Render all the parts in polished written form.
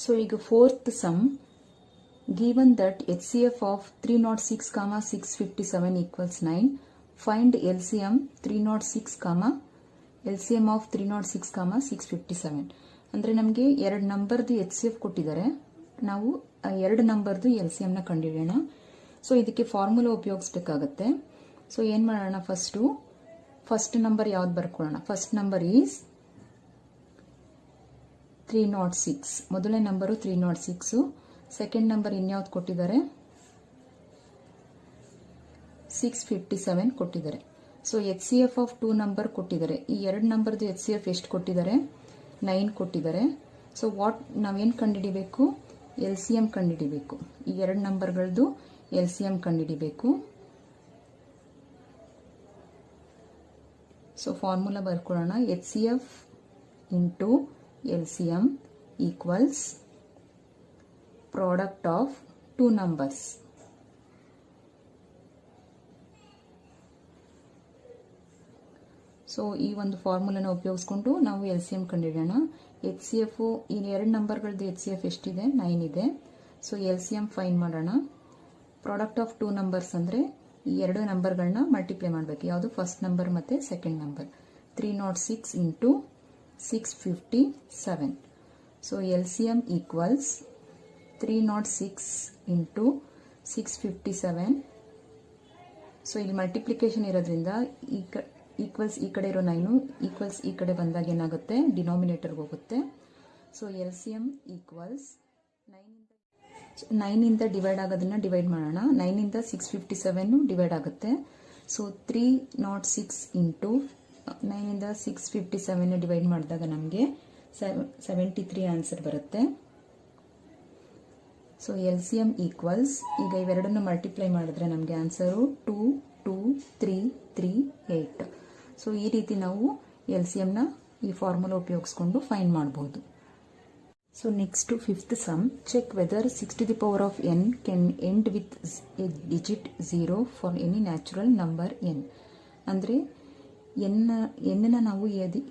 So ಈಗ fourth sum, given that HCF of 306, 657 equals 9, find LCM 306, LCM of 306, 657. ಅಂದರೆ ನಮಗೆ ಎರಡು ನಂಬರ್ದು HCF ಕೊಟ್ಟಿದ್ದಾರೆ, ನಾವು ಎರಡು ನಂಬರ್ದು LCMನ ಕಂಡುಹಿಡಿಯೋಣ. ಸೊ ಇದಕ್ಕೆ ಫಾರ್ಮುಲಾ ಉಪಯೋಗಿಸಬೇಕಾಗತ್ತೆ. ಸೊ ಏನು ಮಾಡೋಣ, ಫಸ್ಟ್ ನಂಬರ್ ಯಾವ್ದು ಬರ್ಕೊಳ್ಳೋಣ. ಫಸ್ಟ್ ನಂಬರ್ ಈಸ್ 306, ಮೊದಲನೇ ನಂಬರು 306. ಸೆಕೆಂಡ್ ನಂಬರ್ ಇನ್ಯಾವ್ದು ಕೊಟ್ಟಿದ್ದಾರೆ, 657 ಕೊಟ್ಟಿದ್ದಾರೆ. ಸೊ HCF ಆಫ್ 2 ನಂಬರ್ ಕೊಟ್ಟಿದ್ದಾರೆ. ಈ ಎರಡು ನಂಬರ್ದು HCF ಎಷ್ಟು ಕೊಟ್ಟಿದ್ದಾರೆ, 9 ಕೊಟ್ಟಿದ್ದಾರೆ. ಸೊ ನಾವೇನು ಕಂಡುಹಿಡಿಬೇಕು, LCM ಕಂಡುಹಿಡಿಬೇಕು. ಈ ಎರಡು ನಂಬರ್ಗಳದ್ದು LCM ಕಂಡುಹಿಡಿಬೇಕು. ಸೊ ಫಾರ್ಮುಲಾ ಬರ್ಕೊಳ್ಳೋಣ. HCF into LCM equals product of 2 numbers. So ಈ ಒಂದು ಫಾರ್ಮುಲಾನ ಉಪಯೋಗಿಸ್ಕೊಂಡು ನಾವು LCM ಕಂಡುಹಿಡಿಯೋಣ. HCF ಈ ಎರಡು ನಂಬರ್ಗಳದ್ದು HCF ಎಷ್ಟಿದೆ, 9 ಇದೆ. ಸೊ LCM ಫೈಂಡ್ ಮಾಡೋಣ. ಪ್ರಾಡಕ್ಟ್ ಆಫ್ 2 ನಂಬರ್ಸ್ ಅಂದರೆ ಈ ಎರಡು ನಂಬರ್ಗಳನ್ನ ಮಲ್ಟಿಪ್ಲೈ ಮಾಡಬೇಕು. ಯಾವುದು, ಫಸ್ಟ್ ನಂಬರ್ ಮತ್ತು second number. 306 into 657. So LCM equals 306 into 657. So ಇಲ್ಲಿ ಮಲ್ಟಿಪ್ಲಿಕೇಶನ್ ಇರೋದ್ರಿಂದ ಈಕ್ವಲ್ಸ್ ಈ ಕಡೆ ಇರೋ 9 ಈಕ್ವಲ್ಸ್ ಈ ಕಡೆ ಬಂದಾಗ ಏನಾಗುತ್ತೆ, ಡಿನಾಮಿನೇಟರ್ಗೆ ಹೋಗುತ್ತೆ. ಸೊ LCM ಈಕ್ವಲ್ಸ್ 9 ಇಂದ ಡಿವೈಡ್ ಆಗೋದನ್ನ ಡಿವೈಡ್ ಮಾಡೋಣ. 9 ಇಂದ 657 ಡಿವೈಡ್ ಆಗುತ್ತೆ. ಸೊ 306 ಇಂಟು 9 ಇಂದ 657 ಡಿವೈಡ್ ಮಾಡಿದಾಗ ನಮಗೆ 73 ಆನ್ಸರ್ ಬರುತ್ತೆ. ಸೊ LCM ಈಕ್ವಲ್ಸ್, ಈಗ ಇವೆರಡನ್ನು ಮಲ್ಟಿಪ್ಲೈ ಮಾಡಿದ್ರೆ ನಮಗೆ ಆನ್ಸರು 22338. ಸೊ ಈ ರೀತಿ ನಾವು LCMನ ಈ ಫಾರ್ಮುಲಾ ಉಪಯೋಗಿಸ್ಕೊಂಡು ಫೈಂಡ್ ಮಾಡಬಹುದು. So next fifth sum, check whether 6 to the power of n can end with a digit 0 for any natural number n. ಅಂದರೆ ಎನ್ನ ನಾವು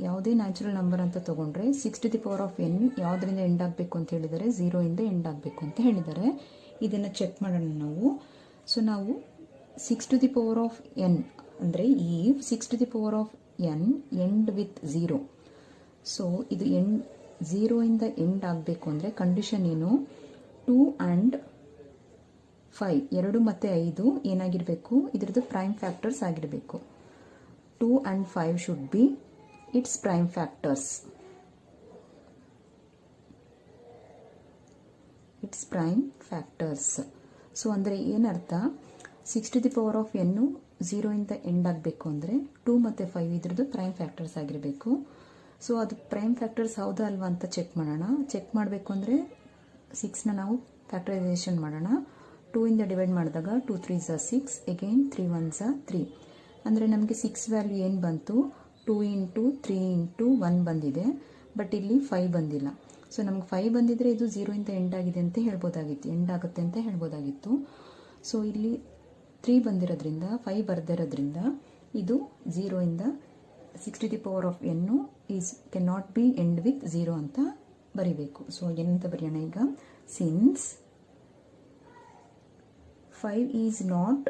ಯಾವುದೇ ನ್ಯಾಚುರಲ್ ನಂಬರ್ ಅಂತ ತಗೊಂಡ್ರೆ 6 to the power of n ಯಾವುದರಿಂದ ಎಂಡ್ ಆಗಬೇಕು ಅಂತ ಹೇಳಿದ್ದಾರೆ, 0 ಇಂದ ಎಂಡ್ ಆಗಬೇಕು ಅಂತ ಹೇಳಿದ್ದಾರೆ. ಇದನ್ನು ಚೆಕ್ ಮಾಡೋಣ ನಾವು. ಸೊ ನಾವು 6 to the power of n ಅಂದರೆ ಈ 6 to the power of n end with 0. So ಇದು 0 ಇಂದ ಎಂಡ್ ಆಗಬೇಕು ಅಂದರೆ ಕಂಡೀಷನ್ ಏನು, 2 and 5 2 ಮತ್ತು 5 ಏನಾಗಿರಬೇಕು, ಇದರದ್ದು ಪ್ರೈಮ್ ಫ್ಯಾಕ್ಟರ್ಸ್ ಆಗಿರಬೇಕು. 2 and 5 should be its prime factors. Its prime factors. So ಅಂದರೆ ಏನರ್ಥ, 6 to the power of n 0 ಇಂದ ಎಂಡ್ ಆಗಬೇಕು ಅಂದರೆ 2 ಮತ್ತು 5 ಇದ್ರದ್ದು ಪ್ರೈಮ್ ಫ್ಯಾಕ್ಟರ್ಸ್ ಆಗಿರಬೇಕು. ಸೊ ಅದು ಪ್ರೈಮ್ ಫ್ಯಾಕ್ಟರ್ಸ್ ಹೌದಾ ಅಲ್ವಾ ಅಂತ ಚೆಕ್ ಮಾಡೋಣ. ಚೆಕ್ ಮಾಡಬೇಕು ಅಂದರೆ 6ನ ನಾವು ಫ್ಯಾಕ್ಟರೈಸೇಷನ್ ಮಾಡೋಣ. 2 ಇಂದ ಡಿವೈಡ್ ಮಾಡಿದಾಗ 2 3s are 6, again 3 1s are 3. ಅಂದರೆ ನಮಗೆ 6 ವ್ಯಾಲ್ಯೂ ಏನು ಬಂತು, 2 ಇಂಟು 3 ಇಂಟು 1 ಬಂದಿದೆ. ಬಟ್ ಇಲ್ಲಿ 5 ಬಂದಿಲ್ಲ. ಸೊ ನಮ್ಗೆ 5 ಬಂದಿದ್ರೆ ಇದು 0 ಇಂದ ಎಂಡ್ ಆಗಿದೆ ಅಂತ ಹೇಳ್ಬೋದಾಗಿತ್ತು, ಎಂಡ್ ಆಗುತ್ತೆ ಅಂತ ಹೇಳ್ಬೋದಾಗಿತ್ತು. ಸೊ ಇಲ್ಲಿ 3 ಬಂದಿರೋದ್ರಿಂದ 5 ಬರ್ದಿರೋದ್ರಿಂದ ಇದು 0 ಇಂದ 6 to the power of n is cannot be end with 0 ಅಂತ ಬರಿಬೇಕು. ಸೊ ಏನಂತ ಬರೆಯೋಣ ಈಗ, since 5 is not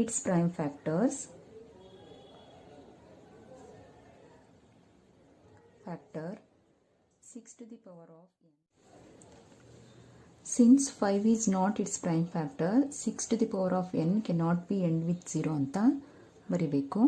its prime factor 6 to the power of n. Since 5 is not its prime factor, 6 to the power of n cannot be end with 0 ಅಂತ ಬರಿಬೇಕು.